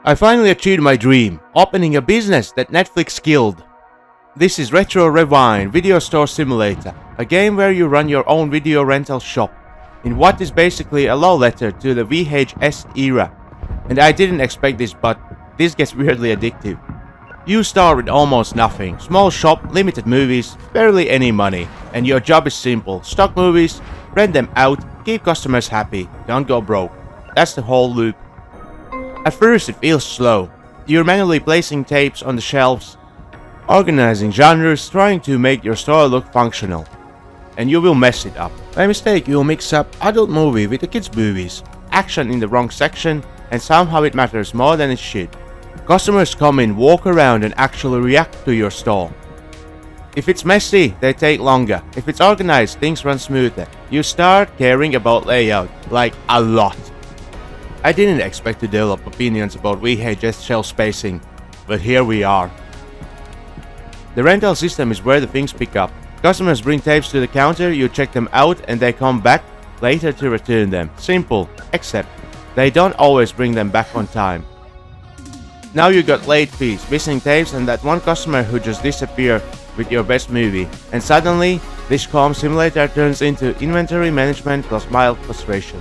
I finally achieved my dream, opening a business that Netflix killed. This is Retro Rewind Video Store Simulator, a game where you run your own video rental shop, in what is basically a love letter to the VHS era. And I didn't expect this, but this gets weirdly addictive. You start with almost nothing, small shop, limited movies, barely any money, and your job is simple: stock movies, rent them out, keep customers happy, don't go broke. That's the whole loop. At first it feels slow. You're manually placing tapes on the shelves, organizing genres, trying to make your store look functional. And you will mess it up. By mistake, you'll mix up adult movie with the kids' movies, action in the wrong section, and somehow it matters more than it should. Customers come in, walk around, and actually react to your store. If it's messy, they take longer. If it's organized, things run smoother. You start caring about layout, like a lot. I didn't expect to develop opinions about VHS shelf spacing, but here we are. The rental system is where the things pick up. Customers bring tapes to the counter, you check them out, and they come back later to return them. Simple, except they don't always bring them back on time. Now you got late fees, missing tapes, and that one customer who just disappeared with your best movie. And suddenly, this calm simulator turns into inventory management plus mild frustration.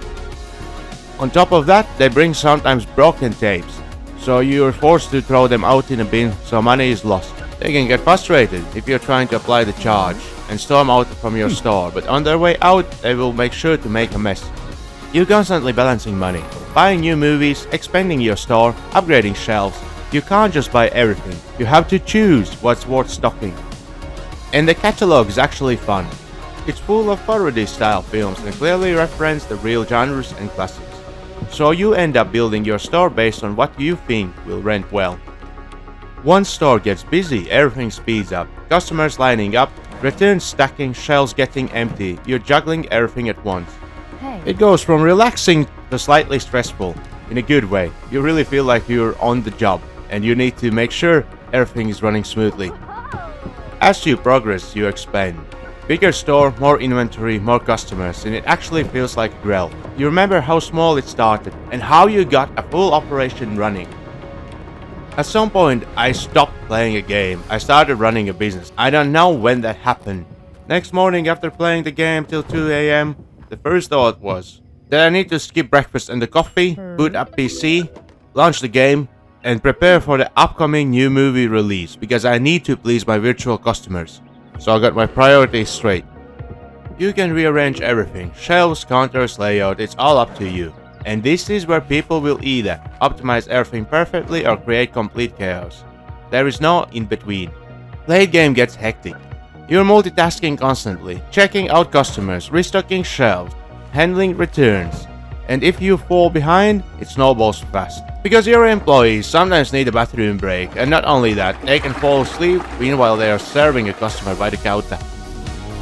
On top of that, they bring sometimes broken tapes, so you're forced to throw them out in a bin, so money is lost. They can get frustrated if you're trying to apply the charge and storm out from your store, but on their way out, they will make sure to make a mess. You're constantly balancing money, buying new movies, expanding your store, upgrading shelves. You can't just buy everything. You have to choose what's worth stocking. And the catalog is actually fun. It's full of parody-style films and clearly reference the real genres and classics. So you end up building your store based on what you think will rent well. Once store gets busy, everything speeds up. Customers lining up, returns stacking, shelves getting empty. You're juggling everything at once. Hey. It goes from relaxing to slightly stressful, in a good way. You really feel like you're on the job, and you need to make sure everything is running smoothly. As you progress, you expand. Bigger store, more inventory, more customers, and it actually feels like a grill. You remember how small it started, and how you got a full operation running. At some point, I stopped playing a game. I started running a business. I don't know when that happened. Next morning, after playing the game till 2 AM, the first thought was that I need to skip breakfast and the coffee, boot up PC, launch the game, and prepare for the upcoming new movie release, because I need to please my virtual customers. So I got my priorities straight. You can rearrange everything, shelves, counters, layout, it's all up to you. And this is where people will either optimize everything perfectly or create complete chaos. There is no in between. Late game gets hectic. You're multitasking constantly, checking out customers, restocking shelves, handling returns. And if you fall behind, it snowballs fast. Because your employees sometimes need a bathroom break, and not only that, they can fall asleep meanwhile they are serving a customer by the counter.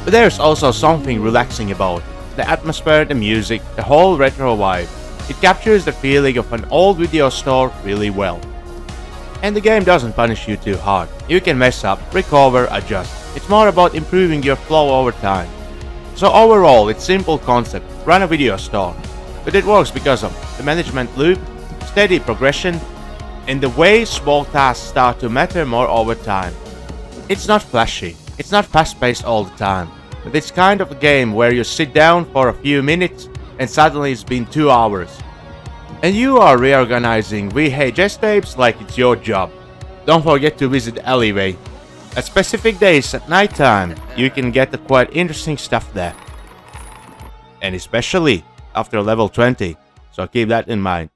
But there's also something relaxing about it. The atmosphere, the music, the whole retro vibe. It captures the feeling of an old video store really well. And the game doesn't punish you too hard. You can mess up, recover, adjust. It's more about improving your flow over time. So overall, it's simple concept, run a video store. But it works because of the management loop, steady progression, and the way small tasks start to matter more over time. It's not flashy, it's not fast-paced all the time, but it's kind of a game where you sit down for a few minutes and suddenly it's been 2 hours. And you are reorganizing VHS tapes like it's your job. Don't forget to visit the alleyway. At specific days at night time, you can get the quite interesting stuff there. And especially after level 20, so keep that in mind.